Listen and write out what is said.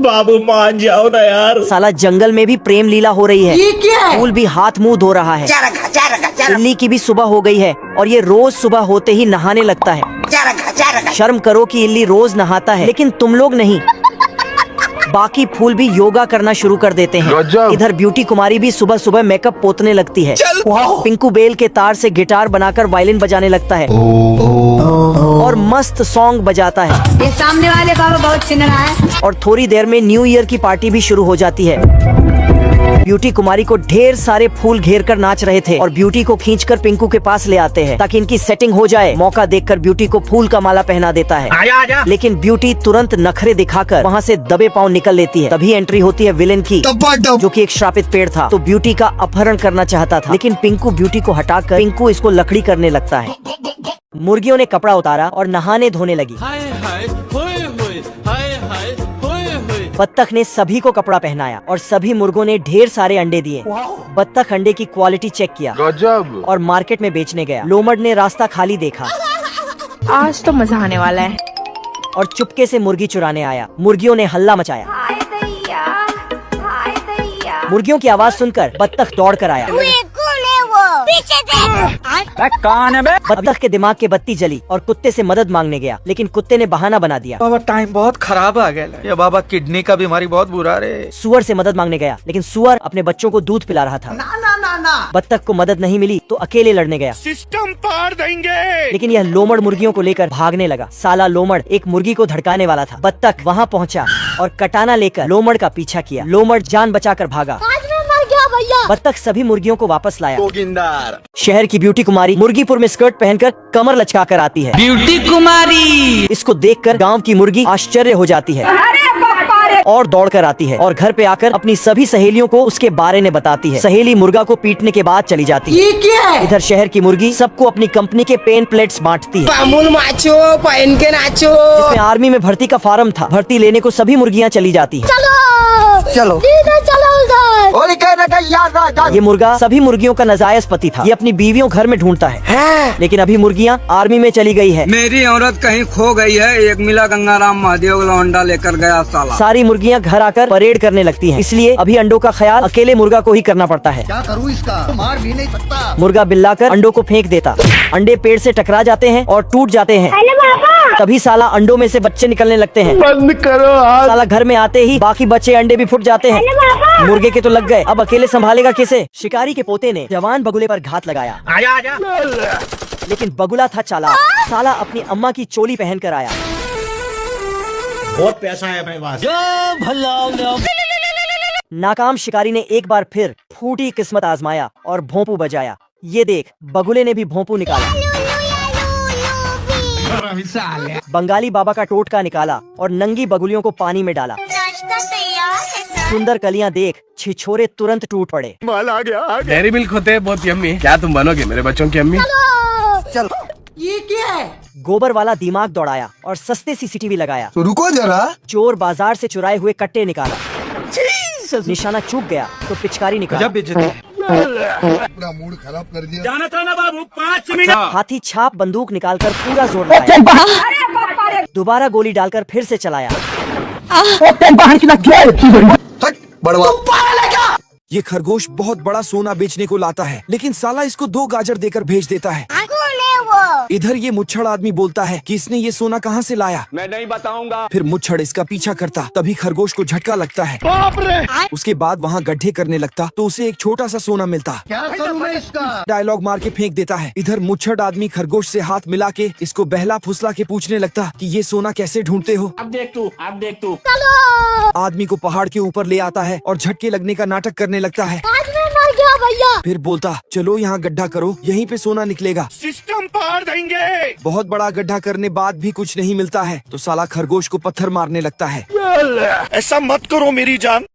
बाबू मान जाओ ना यार। साला जंगल में भी प्रेम लीला हो रही है। ये क्या है? फूल भी हाथ मुंह धो रहा है। इल्ली की भी सुबह हो गई है और ये रोज सुबह होते ही नहाने लगता है। शर्म करो कि इल्ली रोज नहाता है, लेकिन तुम लोग नहीं। बाकी फूल भी योगा करना शुरू कर देते हैं। इधर ब्यूटी कुमारी भी सुबह सुबह मेकअप पोतने लगती है। पिंकू बेल के तार से गिटार बनाकर वायलिन बजाने लगता है और मस्त सॉन्ग बजाता है। ये सामने वाले बाबा बहुत चिन रहा है। और थोड़ी देर में न्यू ईयर की पार्टी भी शुरू हो जाती है। ब्यूटी कुमारी को ढेर सारे फूल घेर कर नाच रहे थे और ब्यूटी को खींचकर पिंकू के पास ले आते हैं ताकि इनकी सेटिंग हो जाए। मौका देखकर ब्यूटी को फूल का माला पहना देता है। आजा। लेकिन ब्यूटी तुरंत नखरे दिखाकर वहाँ से दबे पांव निकल लेती है। तभी एंट्री होती है विलेन की, जो कि एक श्रापित पेड़ था। तो ब्यूटी का अपहरण करना चाहता था, लेकिन पिंकू ब्यूटी को हटाकर पिंकू इसको लकड़ी करने लगता है। मुर्गियों ने कपड़ा उतारा और नहाने धोने लगी। बत्तख ने सभी को कपड़ा पहनाया और सभी मुर्गों ने ढेर सारे अंडे दिए। बत्तख अंडे की क्वालिटी चेक किया और मार्केट में बेचने गया। लोमड़ ने रास्ता खाली देखा, आज तो मजा आने वाला है, और चुपके से मुर्गी चुराने आया। मुर्गियों ने हल्ला मचाया। मुर्गियों की आवाज सुनकर बत्तख दौड़ कर आया। कौन है बे? बत्तख के दिमाग की बत्ती जली और कुत्ते से मदद मांगने गया, लेकिन कुत्ते ने बहाना बना दिया। बाबा टाइम बहुत खराब आ गया। ये बाबा किडनी का बीमारी बहुत बुरा रे। सुअर से मदद मांगने गया, लेकिन सुअर अपने बच्चों को दूध पिला रहा था। ना। बत्तख को मदद नहीं मिली तो अकेले लड़ने गया। सिस्टम पार देंगे। लेकिन यह लोमड़ मुर्गियों को लेकर भागने लगा। साला लोमड़ एक मुर्गी को धड़काने वाला था। बत्तख वहाँ पहुँचा और कटाना लेकर लोमड़ का पीछा किया। लोमड़ जान बचाकर भागा। बत्तख सभी मुर्गियों को वापस लाया। शहर की ब्यूटी कुमारी मुर्गीपुर में स्कर्ट पहनकर कमर लचका कर आती है। ब्यूटी कुमारी इसको देखकर गांव की मुर्गी आश्चर्य हो जाती है और दौड़ कर आती है और घर पे आकर अपनी सभी सहेलियों को उसके बारे में बताती है। सहेली मुर्गा को पीटने के बाद चली जाती है। ये क्या है? इधर शहर की मुर्गी सबको अपनी कंपनी के पेन प्लेट्स बांटती है। अमूल माचो पहन के नाचो। जिसमें आर्मी में भर्ती का फार्म था। भर्ती लेने को सभी मुर्गियाँ चली जाती है। चलो ये मुर्गा सभी मुर्गियों का नाजायज पति था। ये अपनी बीवियों घर में ढूंढता है, लेकिन अभी मुर्गियाँ आर्मी में चली गई है। मेरी औरत कहीं खो गई है, एक मिला गंगाराम महादेव लौंडा लेकर गया साला। सारी मुर्गियाँ घर आकर परेड करने लगती हैं, इसलिए अभी अंडों का ख्याल अकेले मुर्गा को ही करना पड़ता है। क्या करूँ इसका? मार भी नहीं सकता। मुर्गा बिल्लाकर अंडों को फेंक देता। अंडे पेड़ से टकरा जाते हैं और टूट जाते हैं। तभी साला अंडों में से बच्चे निकलने लगते हैं। बंद करो हाथ। साला घर में आते ही बाकी बच्चे अंडे भी फुट जाते हैं। मुर्गे के तो लग गए, अब अकेले संभालेगा किसे? शिकारी के पोते ने जवान बगुले पर घात लगाया। आजा। लेकिन बगुला था चालाक। साला अपनी अम्मा की चोली पहन कर आया। बहुत पैसा है मेरे पास। नाकाम शिकारी ने एक बार फिर फूटी किस्मत आजमाया और भोंपू बजाया। ये देख, बगुले ने भी भोंपू निकाला। बंगाली बाबा का टोटका निकाला और नंगी बगुलियों को पानी में डाला। सुंदर कलियां देख छिछोरे तुरंत टूट पड़े। माल आ गया। डेयरी मिल्क होते हैं बहुत यम्मी। क्या तुम बनोगे मेरे बच्चों की अम्मी? चलो ये क्या है? गोबर वाला दिमाग दौड़ाया और सस्ते सीसीटीवी लगाया। तो रुको जरा। चोर बाजार से चुराए हुए कट्टे निकाला। निशाना चूक गया तो पिचकारी निकाला। पूरा मूड खराब कर दिया। जाना था ना बाबू, 5 मिनट। हाथी छाप बंदूक निकालकर पूरा जोर लगाया। दोबारा गोली डालकर फिर से चलाया। बड़वा ये खरगोश बहुत बड़ा सोना बेचने को लाता है, लेकिन साला इसको 2 गाजर देकर भेज देता है। इधर ये मुच्छड़ आदमी बोलता है कि इसने ये सोना कहाँ से लाया। मैं नहीं बताऊंगा। फिर मुच्छड़ इसका पीछा करता, तभी खरगोश को झटका लगता है। बाप रे। उसके बाद वहाँ गड्ढे करने लगता तो उसे एक छोटा सा सोना मिलता। क्या करूँ मैं इसका? डायलॉग मार के फेंक देता है। इधर मुच्छड़ आदमी खरगोश से हाथ मिला के इसको बहला फुसला के पूछने लगता कि ये सोना कैसे ढूंढते हो। अब देख तू। आदमी को पहाड़ के ऊपर ले आता है और झटके लगने का नाटक करने लगता है। फिर बोलता चलो यहाँ गड्ढा करो, यहीं पे सोना निकलेगा। सिस्टम पार देंगे। बहुत बड़ा गड्ढा करने बाद भी कुछ नहीं मिलता है तो साला खरगोश को पत्थर मारने लगता है। ऐसा मत करो मेरी जान।